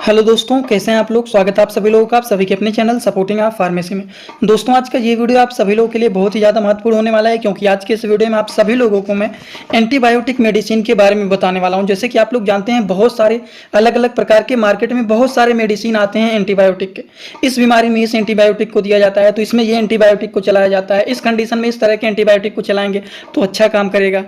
Hello दोस्तों, कैसे हैं आप लोग। स्वागत है आप सभी लोगों का आप सभी के अपने चैनल सपोर्टिंग आप फार्मेसी में। दोस्तों, आज का ये वीडियो आप सभी लोगों के लिए बहुत ही ज़्यादा महत्वपूर्ण होने वाला है, क्योंकि आज के इस वीडियो में आप सभी लोगों को मैं एंटीबायोटिक मेडिसिन के बारे में बताने वाला हूं। जैसे कि आप लोग जानते हैं, बहुत सारे अलग अलग प्रकार के मार्केट में बहुत सारे मेडिसिन आते हैं एंटीबायोटिक के। इस बीमारी में इस एंटीबायोटिक को दिया जाता है, तो इसमें ये एंटीबायोटिक को चलाया जाता है। इस कंडीशन में इस तरह के एंटीबायोटिक को चलाएंगे तो अच्छा काम करेगा।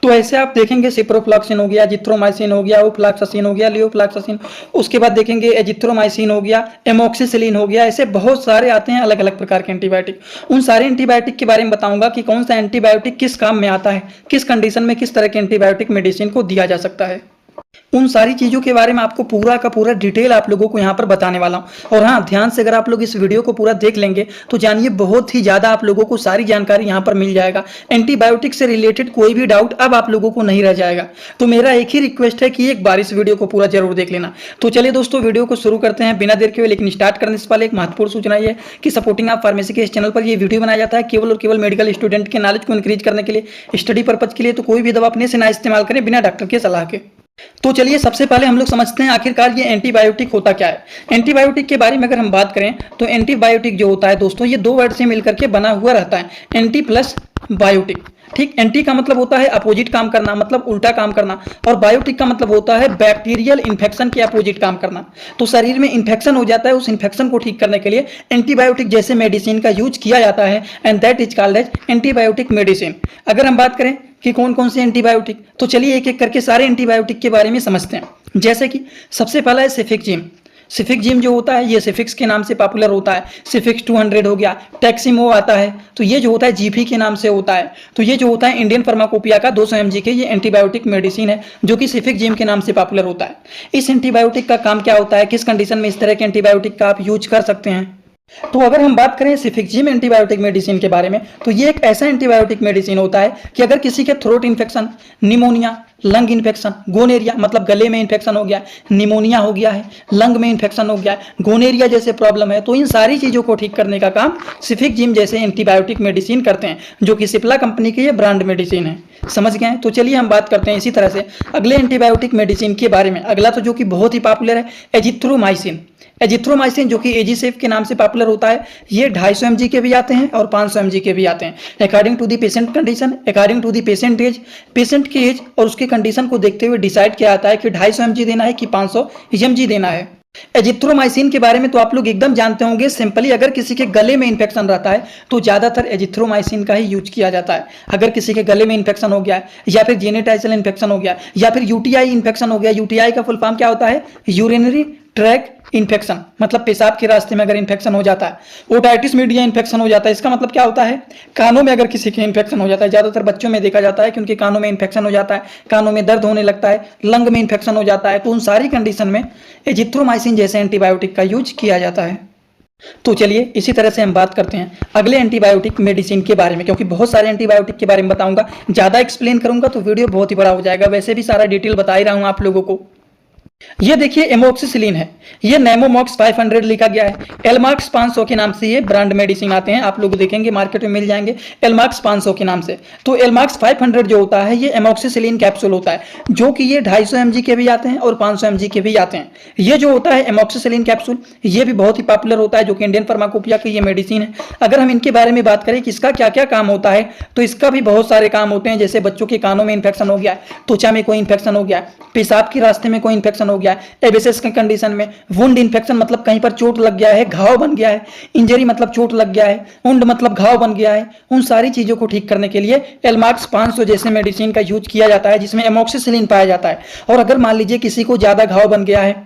तो ऐसे आप देखेंगे सिप्रोफ्लॉक्सिन हो गया, एजिथ्रोमाइसिन हो गया, ओफ्लॉक्सासिन हो गया, लियोफ्लॉक्सासिन। उसके बाद देखेंगे एजिथ्रोमाइसिन हो गया, एमोक्सिसिलिन हो गया। ऐसे बहुत सारे आते हैं अलग अलग प्रकार के एंटीबायोटिक। उन सारे एंटीबायोटिक के बारे में बताऊंगा कि कौन सा एंटीबायोटिक किस काम में आता है, किस कंडीशन में किस तरह के एंटीबायोटिक मेडिसिन को दिया जा सकता है। उन सारी चीज़ों के बारे में आपको पूरा का पूरा डिटेल आप लोगों को यहाँ पर बताने वाला हूँ। और हाँ, ध्यान से अगर आप लोग इस वीडियो को पूरा देख लेंगे तो जानिए बहुत ही ज़्यादा आप लोगों को सारी जानकारी यहाँ पर मिल जाएगा। एंटीबायोटिक से रिलेटेड कोई भी डाउट अब आप लोगों को नहीं रह जाएगा। तो मेरा एक ही रिक्वेस्ट है कि एक बार इस वीडियो को पूरा जरूर देख लेना। तो चलिए दोस्तों, वीडियो को शुरू करते हैं बिना देर के हुए। लेकिन स्टार्ट करने से पहले एक महत्वपूर्ण सूचना ये कि सपोर्टिंग आप फार्मेसी के इस चैनल पर ये वीडियो बनाया जाता है केवल और केवल मेडिकल स्टूडेंट के नॉलेज को इंक्रीज करने के लिए, स्टडी पर्पज के लिए। तो कोई भी दवा अपने से ना इस्तेमाल करें बिना डॉक्टर के सलाह के। तो चलिए सबसे पहले हम लोग समझते हैं आखिरकार ये एंटीबायोटिक होता क्या है। एंटीबायोटिक के बारे में अगर हम बात करें तो एंटीबायोटिक जो होता है दोस्तों, ये दो वर्ड से मिलकर के बना हुआ रहता है, एंटी प्लस बायोटिक। ठीक, एंटी का मतलब होता है अपोजिट काम करना, मतलब उल्टा काम करना, और बायोटिक का मतलब होता है बैक्टीरियल इन्फेक्शन के अपोजिट काम करना। तो शरीर में इन्फेक्शन हो जाता है, उस इन्फेक्शन को ठीक करने के लिए एंटीबायोटिक जैसे मेडिसिन का यूज किया जाता है, and that is called as antibiotic medicine. अगर हम बात करें कि कौन कौन से एंटीबायोटिक, तो चलिए एक एक करके सारे एंटीबायोटिक के बारे में समझते हैं। जैसे कि सबसे पहला है सेफिक्जिम। सिफिक्जिम जो होता है ये सिफिक्स के नाम से पॉपुलर होता है। सिफिक्स 200 हो गया। टैक्सिमो आता है, तो ये जो होता है जीपी के नाम से होता है। तो ये जो होता है इंडियन फार्माकोपिया का 200 mg के ये एंटीबायोटिक मेडिसिन है, जो कि सिफिक्जिम के नाम से पॉपुलर होता है। इस एंटीबायोटिक का काम क्या होता है, किस कंडीशन में इस तरह के एंटीबायोटिक का आप यूज कर सकते हैं। तो अगर हम बात करें सिफिक्जिम एंटीबायोटिक मेडिसिन के बारे में, तो ये एक ऐसा एंटीबायोटिक मेडिसिन होता है कि अगर किसी के throat infection, pneumonia, lung infection, gonorrhoea मतलब गले में इन्फेक्शन हो गया, निमोनिया हो गया है, लंग में इन्फेक्शन हो गया, गोनेरिया जैसे प्रॉब्लम है, तो इन सारी चीज़ों को ठीक करने का काम सिफिक्जिम जैसे एंटीबायोटिक मेडिसिन करते हैं, जो कि सिप्ला कंपनी की ये ब्रांड मेडिसिन है। समझ गए। तो चलिए हम बात करते हैं इसी तरह से अगले एंटीबायोटिक मेडिसिन के बारे में। अगला तो जो कि बहुत ही पॉपुलर है, एजिथ्रोमाइसिन। एजिथ्रोमाइसिन जो कि एजीसेफ के नाम से पॉपुलर होता है, ये 250 mg के भी आते हैं और 500 mg के भी आते हैं। According to the patient condition, according to the patient age, patient की एज और उसके कंडीशन को देखते हुए डिसाइड किया जाता है कि 250 mg देना है कि 500 mg देना है। एजिथ्रोमाइसिन के बारे में तो आप लोग एकदम जानते होंगे। सिंपली अगर किसी के गले में इन्फेक्शन रहता है तो ज्यादातर एजिथ्रोमाइसिन का ही यूज किया जाता है। अगर किसी के गले में इन्फेक्शन हो गया है, या फिर जेनेटाइजल इन्फेक्शन हो गया, या फिर यूटीआई इन्फेक्शन हो गया। यूटीआई का फुल फॉर्म क्या होता है, यूरिनरी ट्रैक इन्फेक्शन, मतलब पेशाब के रास्ते में अगर इन्फेक्शन हो जाता है। ओटाइटिस मीडिया इन्फेक्शन हो जाता है, इसका मतलब क्या होता है, कानों में अगर किसी के इन्फेक्शन हो जाता है। ज्यादातर बच्चों में देखा जाता है कि उनके कानों में इन्फेक्शन हो जाता है, कानों में दर्द होने लगता है, लंग में इन्फेक्शन हो जाता है। तो उन सारी कंडीशन में एजिथ्रोमाइसिन जैसे एंटीबायोटिक का यूज किया जाता है। तो चलिए इसी तरह से हम बात करते हैं अगले एंटीबायोटिक मेडिसिन के बारे में, क्योंकि बहुत सारे एंटीबायोटिक के बारे में बताऊंगा। ज्यादा एक्सप्लेन करूंगा तो वीडियो बहुत ही बड़ा हो जाएगा। वैसे भी सारा डिटेल बता ही रहा हूं आप लोगों को। ये देखिए एमोक्सिसिलिन है, ये नेमोमॉक्स 500 लिखा गया है। एलमार्क्स 500 के नाम से ये ब्रांड मेडिसिन आते हैं, आप लोग देखेंगे मार्केट में मिल जाएंगे एलमार्क्स 500 के नाम से। तो एलमार्क्स 500 जो होता है ये एमोक्सिसिलिन कैप्सूल होता है, जो कि ये 250 mg के भी आते हैं और 500 mg के भी आते हैं। ये जो होता है एमोक्सिसिलिन कैप्सूल, ये भी बहुत ही पॉपुलर होता है, जो कि इंडियन फार्माकोपिया की ये मेडिसिन है। अगर हम इनके बारे में बात करें कि इसका क्या क्या काम होता है, तो इसका भी बहुत सारे काम होते हैं। जैसे बच्चों के कानों में इन्फेक्शन हो गया, त्वचा में कोई इन्फेक्शन हो गया, पेशाब के रास्ते में कोई इन्फेक्शन हो गया, एबेसिस के कंडीशन में, वुंड इन्फेक्शन मतलब कहीं पर चोट लग गया है, घाव बन गया है, इंजरी मतलब चोट लग गया है, वुंड मतलब घाव बन गया है, उन सारी चीजों को ठीक करने के लिए एलमार्क्स 500 जैसे मेडिसिन का यूज किया जाता है, जिसमें एमोक्सिसिलिन पाया जाता है। और अगर मान लीजिए किसी को ज्यादा घाव बन गया है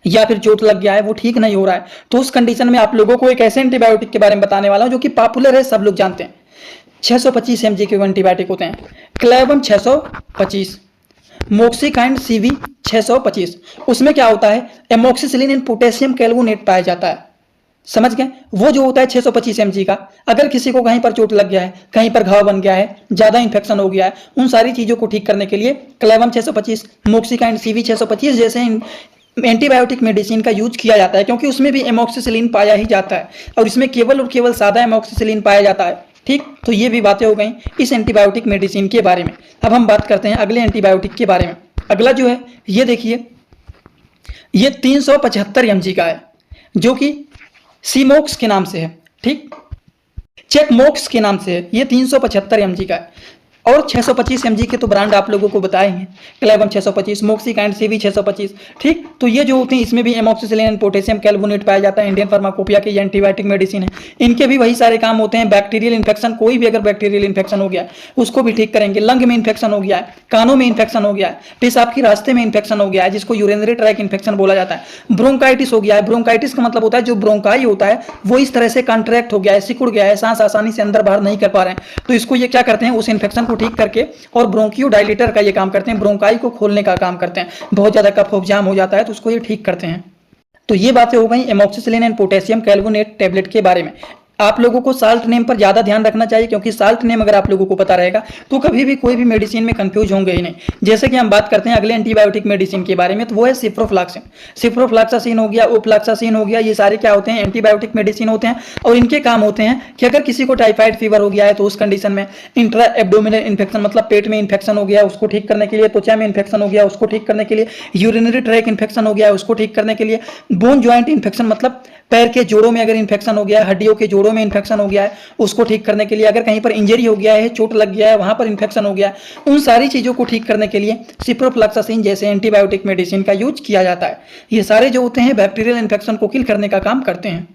या फिर चोट लग गया है, वो ठीक नहीं हो रहा है, तो उस कंडीशन में आप लोगों को एक ऐसे एंटीबायोटिक के बारे में बताने वाला हूं जो कि पॉपुलर है, सब लोग जानते हैं। 625 mg के एंटीबायोटिक होते हैं। क्लेवम 625, मोक्सिकाइंड सीवी 625। उसमें क्या होता है, एमोक्सिसिलिन एंड पोटेशियम कैल्वोनेट पाया जाता है। समझ गए। वो जो होता है 625 mg का, अगर किसी को कहीं पर चोट लग गया है, कहीं पर घाव बन गया है, ज्यादा इन्फेक्शन हो गया है, उन सारी चीजों को ठीक करने के लिए क्लेवम 625, मोक्सिकाइंड सीवी 625 जैसे एंटीबायोटिक मेडिसिन का यूज किया जाता है, क्योंकि उसमें भी एमोक्सिसिलिन पाया ही जाता है और इसमें केवल और केवल सादा एमोक्सिसिलिन पाया जाता है। ठीक, तो ये भी बातें हो गई इस एंटीबायोटिक मेडिसिन के बारे में। अब हम बात करते हैं अगले एंटीबायोटिक के बारे में। अगला जो है ये देखिए, ये 375 mg का है, जो कि सीमोक्स के नाम से है, ठीक, चेकमोक्स के नाम से है। ये 375 mg का है। और 625 mg के तो ब्रांड आप लोगों को बताए हैं, क्लेवम 625, मोक्सिकाइंड सीवी 625, ठीक। तो ये जो होते हैं इसमें भी एमोक्सिसिलिन, पोटेशियम कैल्वोनेट पाया जाता है। इंडियन फार्माकोपिया के ये एंटीबायोटिक मेडिसिन है, इनके भी वही सारे काम होते हैं। बैक्टीरियल इन्फेक्शन, कोई भी अगर बैक्टीरियल इन्फेक्शन हो गया है उसको भी ठीक करेंगे। लंग में इन्फेक्शन हो गया है, कानों में इन्फेक्शन हो गया है, पेशाब की रास्ते में इन्फेक्शन हो गया है जिसको यूरिनरी ट्रैक इन्फेक्शन बोला जाता है। ब्रोंकाइटिस हो गया है, ब्रोंकाइटिस का मतलब होता है जो ब्रोंकाई होता है वो इस तरह से कॉन्ट्रैक्ट हो गया है, सिकुड़ गया है, सांस आसानी से अंदर बाहर नहीं कर पा रहे हैं, तो इसको ये क्या करते हैं, उस इन्फेक्शन को ठीक करके और ब्रोंकियो डायलेटर का ये काम करते हैं, ब्रोंकाई को खोलने का काम करते हैं। बहुत ज्यादा कफ जाम हो जाता है तो उसको ये ठीक करते हैं। तो ये बातें हो गई एमोक्सिसिलिन एंड पोटेशियम कैल्वोनेट टैबलेट के बारे में। आप लोगों को साल्ट नेम पर ज्यादा ध्यान रखना चाहिए, क्योंकि साल्ट नेम अगर आप लोगों को पता रहेगा तो कभी भी कोई भी मेडिसिन में कंफ्यूज होंगे ही नहीं। जैसे कि हम बात करते हैं अगले एंटीबायोटिक मेडिसिन के बारे में, तो वो है सिप्रोफ्लॉक्सिन। सिप्रोफ्लॉक्सासिन हो गया, ओफ्लॉक्सासिन हो गया, ये सारे क्या होते हैं, एंटीबायोटिक मेडिसिन होते हैं। और इनके काम होते हैं कि अगर किसी को टाइफाइड फीवर हो गया है तो उस कंडीशन में, इंट्रा एब्डोमिनल इन्फेक्शन मतलब पेट में इन्फेक्शन हो गया है उसको ठीक करने के लिए, त्वचा में इन्फेक्शन हो गया उसको ठीक करने के लिए, यूरिनरी ट्रैक इन्फेक्शन हो गया है उसको ठीक करने के लिए, बोन ज्वाइंट इन्फेक्शन मतलब पैर के जोड़ों में अगर इन्फेक्शन हो गया है, हड्डियों के जोड़ों में इन्फेक्शन हो गया है उसको ठीक करने के लिए, अगर कहीं पर इंजरी हो गया है, चोट लग गया है, वहां पर इन्फेक्शन हो गया है, उन सारी चीजों को ठीक करने के लिए सिप्रोफ्लॉक्सासिन जैसे एंटीबायोटिक मेडिसिन का यूज किया जाता है। ये सारे जो होते हैं बैक्टीरियल इन्फेक्शन को किल करने का काम करते हैं।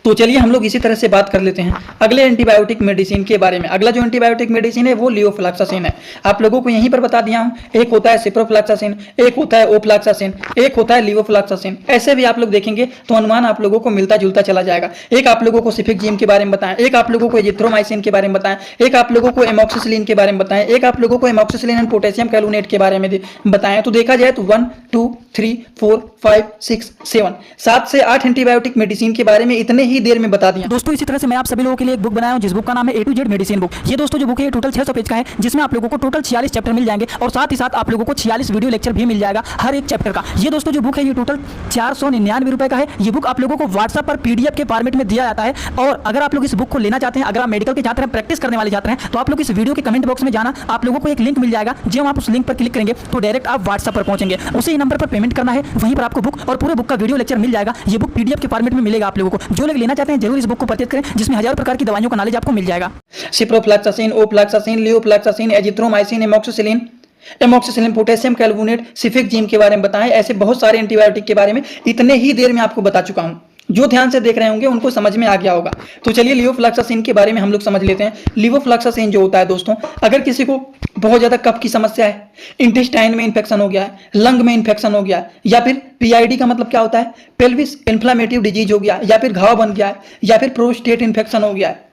तो चलिए हम लोग इसी तरह से बात कर लेते हैं अगले एंटीबायोटिक मेडिसिन के बारे में। अगला जो एंटीबायोटिक मेडिसिन है वो लियोफ्लॉक्सासिन है। आप लोगों को यहीं पर बता दिया हूं, एक होता है सिप्रोफ्लॉक्सासिन, एक होता है ओफ्लॉक्सासिन, एक होता है लियोफ्लॉक्सासिन। ऐसे भी आप लोग देखेंगे तो अनुमान आप लोगों को मिलता जुलता चला जाएगा। एक आप लोगों को सिफिकजिम के बारे में बताएं, एक आप लोगों को एजिथ्रोमाइसिन के बारे में बताएं, एक आप लोगों को एमोक्सिसिलिन के बारे में बताएं, एक आप लोगों को एमोक्सिसिलिन एंड पोटेशियम कैल्वोनेट के बारे में बताएं। तो देखा जाए तो 1 2 3 4 5 6 7 7 से 8 एंटीबायोटिक मेडिसिन के बारे में इतने ही देर में बता दिया। दोस्तों इसी तरह से मैं आप सभी लोगों के लिए एक बुक बनाया हूं जिस बुक का नाम है A to Z medicine book. ये दोस्तों जो बुक है टोटल 600 पेज का है, जिसमें आप लोगों को टोटल 46 चैप्टर मिल जाएंगे और साथ ही साथ आप लोगों को 46 वीडियो लेक्चर भी मिल जाएगा हर एक चैप्टर का। ये दोस्तों जो बुक है ये टोटल 499 रुपए का है। ये बुक आप लोगों को व्हाट्सएप पर PDF के फॉर्मेट में दिया जाता है। और अगर आप लोग इस बुक को लेना चाहते हैं, अगर आप मेडिकल के छात्र हैं, प्रैक्टिस करने वाले छात्र हैं, तो आप लोग इस वीडियो के कमेंट बॉक्स में जाना, आप लोगों को एक लिंक मिल जाएगा। जब आप उस लिंक पर क्लिक करेंगे तो डायरेक्ट आप व्हाट्सएप पर पहुंचेंगे, उसी नंबर पर पेमेंट करना है, वहीं पर आपको बुक और पूरे बुक का वीडियो लेक्चर मिल जाएगा। ये बुक PDF के फॉर्मेट में मिलेगा आप लोगों को। जो लोग लेना चाहते हैं जरूर इस बुक को परचेज करें, जिसमें हजारों प्रकार की दवाइयों का नॉलेज आपको मिल जाएगा। Ciprofloxacin, ofloxacin, levofloxacin, azithromycin, amoxicillin, potassium clavulanate, cefixime के बारे में बताएं। ऐसे बहुत सारे एंटीबायोटिक के बारे में इतने ही देर में आपको बता चुका हूं। जो ध्यान से देख रहे होंगे उनको समझ में आ गया होगा। तो चलिए लियोफ्लॉक्सासिन के बारे में हम लोग समझ लेते हैं। लियोफ्लॉक्सासिन जो होता है दोस्तों, अगर किसी को बहुत ज्यादा कफ की समस्या है, इंटेस्टाइन में इन्फेक्शन हो गया है, लंग में इन्फेक्शन हो गया है, या फिर PID का मतलब क्या होता है, पेल्विस इन्फ्लामेटिव डिजीज हो गया, या फिर घाव बन गया है, या फिर प्रोस्टेट इन्फेक्शन हो गया है,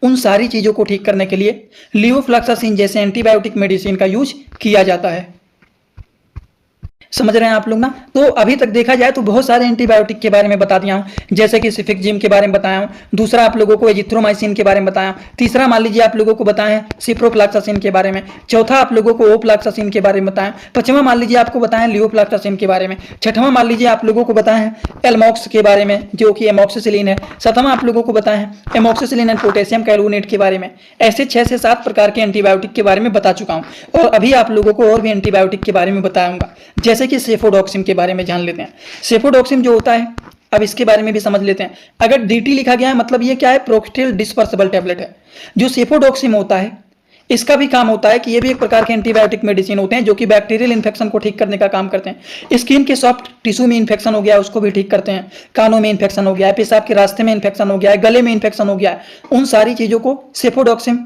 उन सारी चीजों को ठीक करने के लिए लियोफ्लॉक्सासिन जैसे एंटीबायोटिक मेडिसिन का यूज किया जाता है। समझ रहे हैं आप लोग ना। तो अभी तक देखा जाए तो बहुत सारे एंटीबायोटिक के बारे में बता दिया हूं, जैसे कि सिफिकजिम के बारे में बताया हूं, दूसरा आप लोगों को एजिथ्रोमाइसिन के बारे में बताया, तीसरा मान लीजिए आप लोगों को बताया सिप्रोफ्लॉक्सासिन के बारे में, चौथा आप लोगों को ओफ्लॉक्सासिन के बारे में बताया, पांचवा मान लीजिए आपको बताया लियोफ्लॉक्सासिन के बारे में, छठवां मान लीजिए आप लोगों को बताया एलमॉक्स के बारे में जो कि एमोक्सिसिलिन है, सातवां आप लोगों को बताया एमोक्सिसिलिन एंड पोटेशियम कैल्वोनेट के बारे में। ऐसे 6 से 7 प्रकार के एंटीबायोटिक के बारे में बता चुका हूं और अभी आप लोगों को और भी एंटीबायोटिक के बारे में बताऊंगा, जैसे कि सेफोडॉक्सिम के बारे में जान लेते हैं। सेफोडॉक्सिम जो होता है, अब इसके बारे में भी समझ लेते हैं। अगर DT लिखा गया है मतलब ये क्या है, प्रोक्स्टेल डिस्पर्सिबल टैबलेट है। जो सेफोडॉक्सिम होता है इसका भी काम होता है कि ये भी एक प्रकार के एंटीबायोटिक मेडिसिन होते हैं जो कि बैक्टीरियल इन्फेक्शन को ठीक करने का काम करते हैं। स्किन के सॉफ्ट टिश्यू में इन्फेक्शन हो गया है उसको भी ठीक करते हैं, कानों में इन्फेक्शन हो गया है, पेशाब के रास्ते में इन्फेक्शन हो गया है, गले में इन्फेक्शन हो गया है, उन सारी चीजों को सेफोडॉक्सिम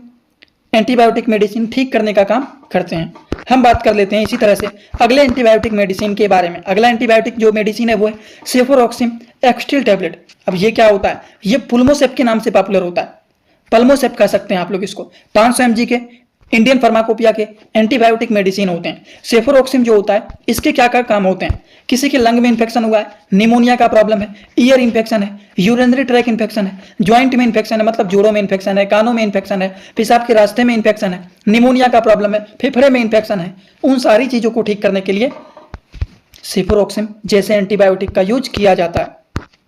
एंटीबायोटिक मेडिसिन ठीक करने का काम करते हैं। हम बात कर लेते हैं इसी तरह से अगले एंटीबायोटिक मेडिसिन के बारे में। अगला एंटीबायोटिक जो मेडिसिन है वो है सेफोरॉक्सिम एक्सटिल टैबलेट। अब ये क्या होता है, ये पुल्मोसेप के नाम से पॉपुलर होता है, पल्मोसेप कह सकते हैं आप लोग इसको। 500 mg के इंडियन फार्माकोपिया के एंटीबायोटिक मेडिसिन होते हैं। सेफोरॉक्सिम जो होता है इसके क्या क्या काम होते हैं, किसी के लंग में इन्फेक्शन हुआ है, निमोनिया का प्रॉब्लम है, ईयर इन्फेक्शन है, यूरिनरी ट्रैक इन्फेक्शन है, ज्वाइंट में इन्फेक्शन है मतलब जोड़ों में इन्फेक्शन है, कानों में इन्फेक्शन है, पेशाब के रास्ते में इन्फेक्शन है, निमोनिया का प्रॉब्लम है, फेफड़े में इन्फेक्शन है, उन सारी चीजों को ठीक करने के लिए सेफोरॉक्सिम जैसे एंटीबायोटिक का यूज किया जाता है।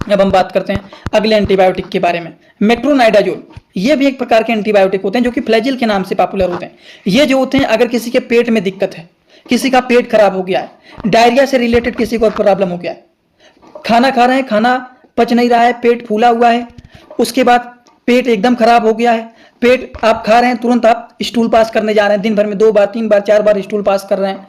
अब हम बात करते हैं अगले एंटीबायोटिक के बारे में, मेट्रोनाइडाजोल। ये भी एक प्रकार के एंटीबायोटिक होते हैं जो कि फ्लैजिल के नाम से पॉपुलर होते हैं। ये जो होते हैं अगर किसी के पेट में दिक्कत है, किसी का पेट खराब हो गया है, डायरिया से रिलेटेड किसी को प्रॉब्लम हो गया है, खाना खा रहे हैं, खाना पच नहीं रहा है, पेट फूला हुआ है, उसके बाद पेट एकदम खराब हो गया है, पेट आप खा रहे हैं तुरंत आप स्टूल पास करने जा रहे हैं, दिन भर में 2 बार 3 बार 4 बार स्टूल पास कर रहे हैं,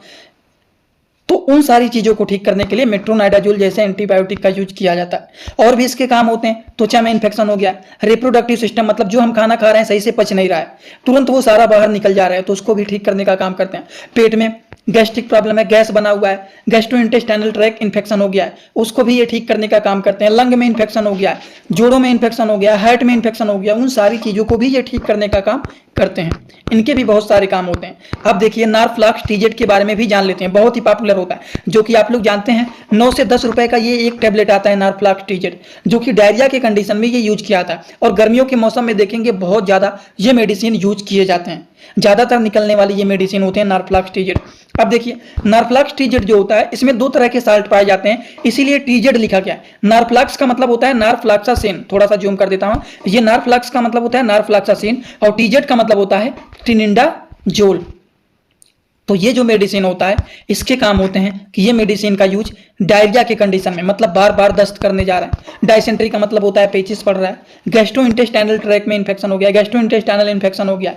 तो उन सारी चीजों को ठीक करने के लिए मेट्रोनाइडाजोल जैसे एंटीबायोटिक का यूज किया जाता है। और भी इसके काम होते हैं। त्वचा में इन्फेक्शन हो गया, रिप्रोडक्टिव सिस्टम मतलब जो हम खाना खा रहे हैं सही से पच नहीं रहा है, तुरंत वो सारा बाहर निकल जा रहा है, तो उसको भी ठीक करने का काम करते हैं। पेट में गैस्ट्रिक प्रॉब्लम है, गैस बना हुआ है, गैस्ट्रोइंटेस्टाइनल ट्रैक्ट इन्फेक्शन हो गया है, उसको भी ये ठीक करने का काम करते हैं। लंग में इन्फेक्शन हो गया है, जोड़ों में इन्फेक्शन हो गया, हार्ट में इन्फेक्शन हो गया, उन सारी चीजों को भी ये ठीक करने का काम करते हैं। इनके भी बहुत सारे काम होते हैं। अब देखिए नारफ्लॉक्स टीजेट के बारे में भी जान लेते हैं, बहुत ही पॉपुलर होता है, जो कि आप लोग जानते हैं 9 से 10 रुपए का ये एक टेबलेट आता है नारफ्लॉक्स टीजेट, जो कि डायरिया के कंडीशन में ये यूज किया जाता है। और गर्मियों के मौसम में देखेंगे बहुत ज्यादा ये मेडिसिन यूज किए जाते हैं, ज्यादातर निकलने वाली ये मेडिसिन होते हैं नारफ्लॉक्स टीजेट। अब देखिए नारफ्लॉक्स टीजेट जो होता है इसमें 2 तरह के साल्ट पाए जाते हैं, इसीलिए टीजेट लिखा गया है। नारफ्लॉक्स का मतलब होता है नारफ्लॉक्सासिन, थोड़ा सा जूम कर देता हूं, ये नारफ्लॉक्स का मतलब होता है नारफ्लॉक्सासिन और टीजेट का मतलब होता है ट्रिनिडाजोल। तो ये जो मेडिसिन होता है इसके काम होते हैं कि ये मेडिसिन का यूज डायरिया के कंडीशन में, मतलब बार बार दस्त करने जा रहा है, डायसेंट्री का मतलब होता है पेचिस पड़ रहा है, गैस्ट्रोइंटेस्टाइनल ट्रैक्ट में इन्फेक्शन हो गया, गैस्ट्रोइंटेस्टाइनल इन्फेक्शन हो गया,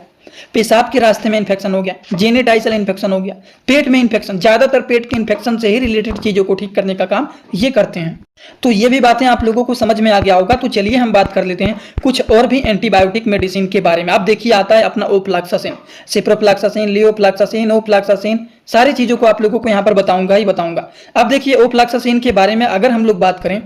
पेशाब के रास्ते में इन्फेक्शन हो गया, जेनेटाइसल इन्फेक्शन हो गया, पेट में इन्फेक्शन, ज्यादातर पेट के इन्फेक्शन से ही रिलेटेड चीजों को ठीक करने का काम ये करते हैं। तो ये भी बातें आप लोगों को समझ में आ गया होगा। तो चलिए हम बात कर लेते हैं कुछ और भी एंटीबायोटिक मेडिसिन के बारे में। आप देखिए आता है अपना ओफ्लॉक्सासिन, सिप्रोफ्लॉक्सासिन, लियोफ्लॉक्सासिन, ओफ्लॉक्सासिन, सारी चीजों को आप लोगों को यहाँ पर बताऊंगा ही बताऊंगा। अब देखिए ओफ्लॉक्सासिन के बारे में अगर हम लोग बात करें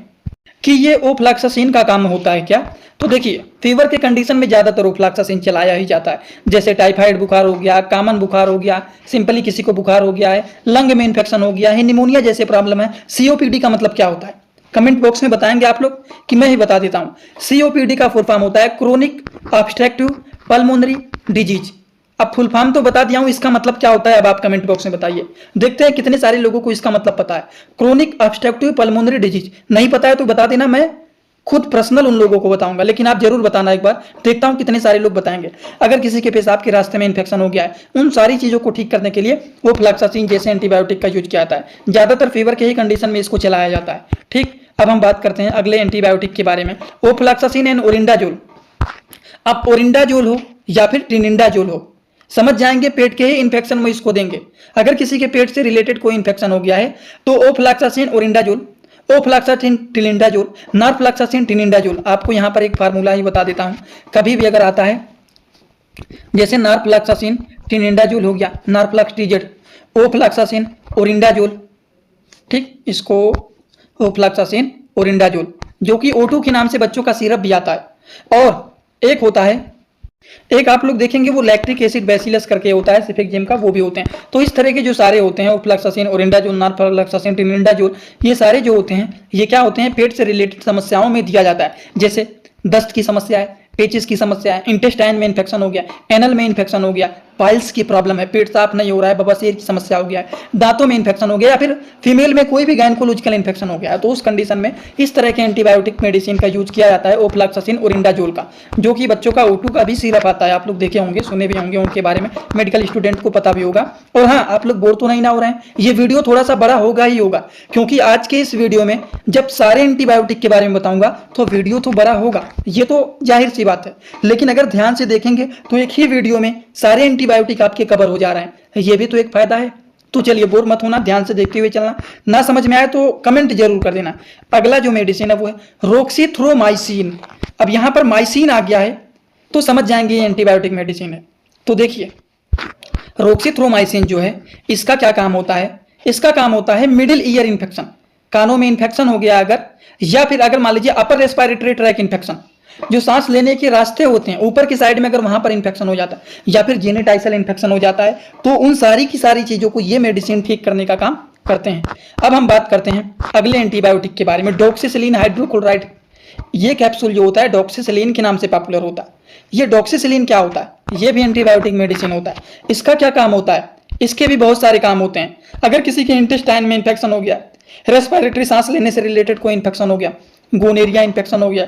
कि ये ओफ्लॉक्सासिन का काम होता है क्या, तो देखिए फीवर के कंडीशन में ज्यादातर ओफ्लॉक्सासिन चलाया ही जाता है, जैसे टाइफाइड बुखार हो गया, कॉमन बुखार हो गया, सिंपली किसी को बुखार हो गया है, लंग में इन्फेक्शन हो गया है, निमोनिया जैसे प्रॉब्लम है। सीओपीडी का मतलब क्या होता है कमेंट बॉक्स में बताएंगे आप लोग कि मैं ही बता देता हूं। सीओपीडी का फुल फॉर्म होता है क्रोनिक ऑब्स्ट्रक्टिव पल्मोनरी डिजीज। अब फुल फॉर्म तो बता दिया हूं, इसका मतलब क्या होता है अब आप कमेंट बॉक्स में बताइए। देखते हैं कितने सारे लोगों को इसका मतलब पता है। क्रोनिक ऑब्स्ट्रक्टिव पल्मोनरी डिजीज नहीं पता है तो बता देना, मैं खुद पर्सनल उन लोगों को बताऊंगा, लेकिन आप जरूर बताना एक बार, देखता हूं कितने सारे लोग बताएंगे। अगर किसी के पेशाब के रास्ते में इन्फेक्शन हो गया है, उन सारी चीजों को ठीक करने के लिए ओफ्लॉक्सासिन जैसे एंटीबायोटिक का यूज किया जाता है। ज्यादातर फीवर के ही कंडीशन में इसको चलाया जाता है। ठीक, अब हम बात करते हैं अगले एंटीबायोटिक के बारे में, ओफ्लॉक्सासिन एंड ओरिंडाजोल। अब ओरिंडाजोल हो या फिर ट्रिनिडाजोल हो, समझ जाएंगे पेट के ही इन्फेक्शन में इसको देंगे। अगर किसी के पेट से रिलेटेड कोई इन्फेक्शन हो गया है तो ओफ्लॉक्सासिन ओरिंडाजोल, ओफ्लॉक्सासिन ट्रिनिडाजोल, नारफ्लॉक्सासिन ट्रिनिडाजोल। आपको यहाँ पर एक फार्मूला ही बता देता हूँ, कभी भी अगर आता है जैसे नारफ्लॉक्सासिन ट्रिनिडाजोल हो गया, नारफ्लॉक्स टीजेट, ओफ्लॉक्सासिन ओरिंडाजोल, ठीक, इसको ओफ्लॉक्सासिन ओरिंडाजोल, जो कि O2 के नाम से बच्चों का सिरप भी आता है। और एक होता है, एक आप लोग देखेंगे वो लैक्टिक एसिड बैसिलस करके होता है सिफिक्जिम का, वो भी होते हैं। तो इस तरह के जो सारे होते हैं ओफ्लॉक्सासिन ओरिंडाजोल, नारफ्लॉक्सासिन ट्रिनिडाजोल, ये सारे जो होते हैं ये क्या होते हैं, पेट से रिलेटेड समस्याओं में दिया जाता है, जैसे दस्त की समस्या है, पेचिस की समस्या है, इंटेस्टाइन में इन्फेक्शन हो गया, एनल में इन्फेक्शन हो गया, पाइल्स की प्रॉब्लम है, पेट साफ नहीं हो रहा है, बवासीर की समस्या हो गया है, दांतों में इन्फेक्शन हो गया, या फिर फीमेल में कोई भी गायनेकोलॉजिकल इन्फेक्शन हो गया है, तो उस कंडीशन में इस तरह के एंटीबायोटिक मेडिसिन का यूज किया जाता है ओफ्लॉक्सासिन ओरिंडाजोल का, जो कि बच्चों का O2 का भी सिरप आता है। आप लोग देखे होंगे, सुने भी होंगे उनके बारे में, मेडिकल स्टूडेंट को पता भी होगा। और हाँ, आप लोग बोर तो नहीं ना हो रहे हैं, ये वीडियो थोड़ा सा बड़ा होगा ही होगा, क्योंकि आज के इस वीडियो में जब सारे एंटीबायोटिक के बारे में बताऊंगा तो वीडियो तो बड़ा होगा, ये तो जाहिर सी बात है। लेकिन अगर ध्यान से देखेंगे तो एक ही वीडियो में सारे एंटीबायोटिक आपके कवर हो जा रहे हैं, ये भी तो एक फायदा है। तो चलिए बोर मत होना, ध्यान से देखते हुए चलना, ना समझ में आए तो कमेंट जरूर कर देना। अगला जो मेडिसिन है वो है रोक्सीथ्रोमाइसिन। अब यहां पर माइसिन आ गया है तो समझ जाएंगे ये एंटीबायोटिक मेडिसिन है। तो देखिए रोक्सीथ्रोमाइसिन जो है इसका क्या काम होता है, इसका काम होता है मिडिल ईयर इन्फेक्शन, कानों में इन्फेक्शन हो गया अगर, या फिर अगर मान लीजिए अपर रेस्पिरेटरी ट्रैक इन्फेक्शन, जो सांस लेने के रास्ते होते हैं ऊपर की साइड में, अगर वहां पर इन्फेक्शन हो जाता है, या फिर जेनेटाइसल इन्फेक्शन हो जाता है, तो उन सारी की सारी चीजों को ये मेडिसिन ठीक करने का काम करते हैं। अब हम बात करते हैं अगले एंटीबायोटिक के बारे में, डॉक्सीसिलिन हाइड्रोक्लोराइड। ये कैप्सूल जो होता है डॉक्सीसिलिन के नाम से पॉपुलर होता है। ये डॉक्सीसिलिन क्या होता है, ये भी एंटीबायोटिक मेडिसिन होता है। इसका क्या काम होता है, इसके भी बहुत सारे काम होते हैं। अगर किसी के इंटेस्टाइन में इन्फेक्शन हो गया, रेस्पिरेटरी सांस लेने से रिलेटेड कोई इन्फेक्शन हो गया, गोनेरिया इन्फेक्शन हो गया,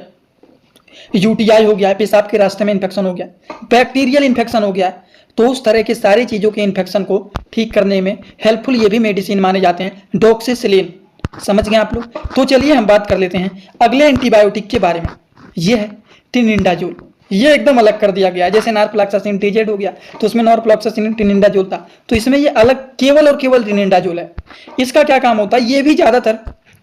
यूटीआई हो गया, पेशाब के रास्ते में इन्फेक्शन हो गया, बैक्टीरियल इन्फेक्शन हो गया, तो उस तरह के सारी चीजों के इन्फेक्शन को ठीक करने में हेल्पफुल ये भी मेडिसिन माने जाते हैं डॉक्सीसिलिन। समझ गए आप लोग। तो चलिए हम बात कर लेते हैं अगले एंटीबायोटिक के बारे में। ये है टिनिडाजोल। ये एकदम अलग कर दिया गया है। जैसे नॉरफ्लॉक्सासिन टीजेड हो गया तो उसमें नॉरफ्लॉक्सासिन टिनिडाजोल था, तो इसमें ये अलग केवल और केवल टिनिडाजोल है। इसका क्या काम होता है, ये भी ज्यादातर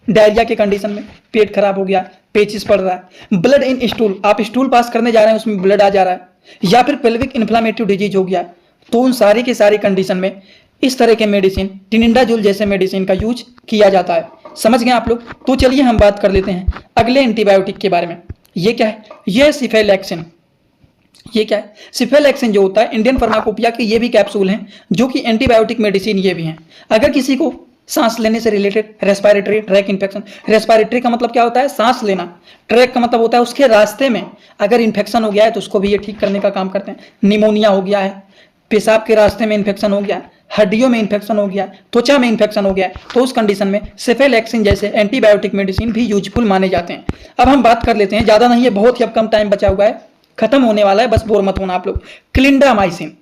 डायरिया के कंडीशन में, पेट खराब हो गया, पेचिस पड़ रहा है, ब्लड इन स्टूल, आप स्टूल पास करने जा रहे हैं उसमें ब्लड आ जा रहा है, या फिर पेल्विक इन्फ्लामेटरी डिजीज हो गया, तो उन सारी की सारी कंडीशन में इस तरह के मेडिसिन टिनिडाजोल जैसे मेडिसिन का यूज किया जाता है। समझ गए आप लोग। तो चलिए हम बात कर लेते हैं अगले एंटीबायोटिक के बारे में। ये क्या है, ये है सिफेलैक्सिन। ये क्या है, सिफेलैक्सिन जो होता है इंडियन फार्माकोपिया के ये भी कैप्सूल हैं जो कि एंटीबायोटिक मेडिसिन ये भी हैं। अगर किसी को सांस लेने से related respiratory tract infection, respiratory का मतलब क्या होता है, सांस लेना, ट्रैक का मतलब होता है उसके रास्ते में अगर इन्फेक्शन हो गया है तो उसको भी ये ठीक करने का काम करते हैं। निमोनिया हो गया है, पेशाब के रास्ते में इन्फेक्शन हो गया, हड्डियों में इन्फेक्शन हो गया, त्वचा में इन्फेक्शन हो गया, तो उस कंडीशन में सिफेलैक्सिन जैसे एंटीबायोटिक मेडिसिन भी यूजफुल माने जाते हैं। अब हम बात कर लेते हैं, ज़्यादा नहीं है, बहुत ही अब कम टाइम बचा हुआ है, खत्म होने वाला है, बस बोर मत होना आप लोग। क्लिंडामाइसिन,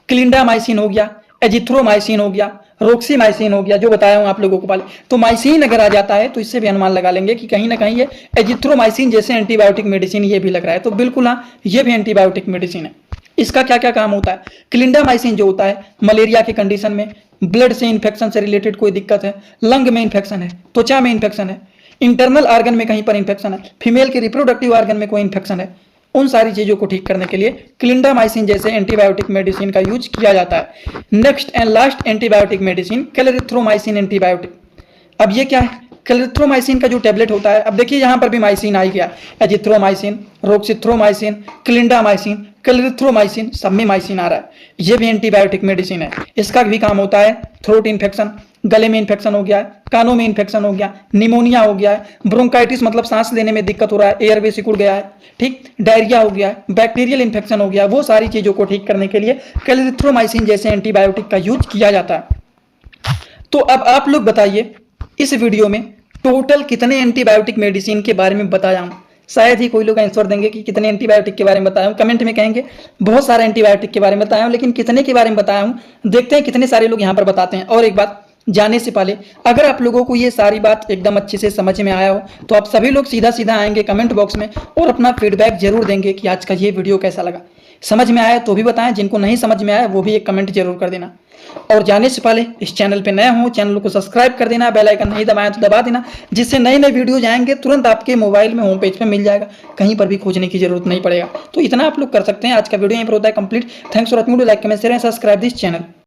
क्लिंडामाइसिन हो गया, एजिथ्रोमाइसिन हो गया, रोक्सीमाइसिन हो गया, जो बताया हूं आप लोगों को पहले। तो माइसिन अगर आ जाता है तो इससे भी अनुमान लगा लेंगे कि कहीं ना कहीं ये एजिथ्रोमाइसिन जैसे एंटीबायोटिक मेडिसिन ये भी लग रहा है, तो बिल्कुल हाँ, ये भी एंटीबायोटिक मेडिसिन है। इसका क्या क्या काम होता है, क्लिंडामाइसिन जो होता है मलेरिया के कंडीशन में, ब्लड से इन्फेक्शन से रिलेटेड कोई दिक्कत है, लंग में इन्फेक्शन है, त्वचा में इन्फेक्शन है, इंटरनल ऑर्गन में कहीं पर इन्फेक्शन है, फीमेल के रिप्रोडक्टिव ऑर्गन में कोई इन्फेक्शन है, उन सारी चीजों को ठीक करने के लिए क्लिंडामाइसिन जैसे एंटीबायोटिक मेडिसिन का यूज किया जाता है। Next and last antibiotic medicine clarithromycin antibiotic. अब ये क्या है, क्लेरिथ्रोमाइसिन का जो टेबलेट होता है, अब देखिए यहाँ पर भी माइसिन आ गया, एजिथ्रोमाइसिन, रोक्सिथ्रोमाइसिन, क्लिंडामाइसिन, क्लेरिथ्रोमाइसिन, सब में माइसिन आ रहा है। ये भी एंटीबायोटिक मेडिसिन है। इसका भी काम होता है थ्रोट इन्फेक्शन, गले में इन्फेक्शन हो गया है, कानों में इन्फेक्शन हो गया, निमोनिया हो गया है, ब्रोंकाइटिस मतलब सांस लेने में दिक्कत हो रहा है, एयरवे सिकुड़ गया है, ठीक, डायरिया हो गया है, बैक्टीरियल इन्फेक्शन हो गया, वो सारी चीजों को ठीक करने के लिए क्लेरिथ्रोमाइसिन जैसे एंटीबायोटिक का यूज किया जाता है। तो अब आप लोग बताइए, इस वीडियो में टोटल कितने एंटीबायोटिक मेडिसिन के बारे में बताया हूं? शायद ही कोई लोग आंसर देंगे कि कितने एंटीबायोटिक के बारे में बताया हूं। कमेंट में कहेंगे बहुत सारे एंटीबायोटिक के बारे में बताया हूं, लेकिन कितने के बारे में बताया हूं देखते हैं कितने सारे लोग यहां पर बताते हैं। और एक बात जाने से पहले, अगर आप लोगों को ये सारी बात एकदम अच्छे से समझ में आया हो तो आप सभी लोग सीधा सीधा आएंगे कमेंट बॉक्स में और अपना फीडबैक जरूर देंगे कि आज का ये वीडियो कैसा लगा। समझ में आया तो भी बताएं, जिनको नहीं समझ में आया वो भी एक कमेंट जरूर कर देना। और जाने से पहले इस चैनल पे नए हो, चैनल को सब्सक्राइब कर देना, बेल आइकन नहीं दबाया तो दबा देना, जिससे नए नए वीडियो जाएंगे तुरंत आपके मोबाइल में होम पेज पे मिल जाएगा, कहीं पर भी खोजने की जरूरत नहीं पड़ेगा। तो इतना आप लोग कर सकते हैं। आज का वीडियो यहीं पर होता है complete. Thanks for watching, like comment share and subscribe this channel.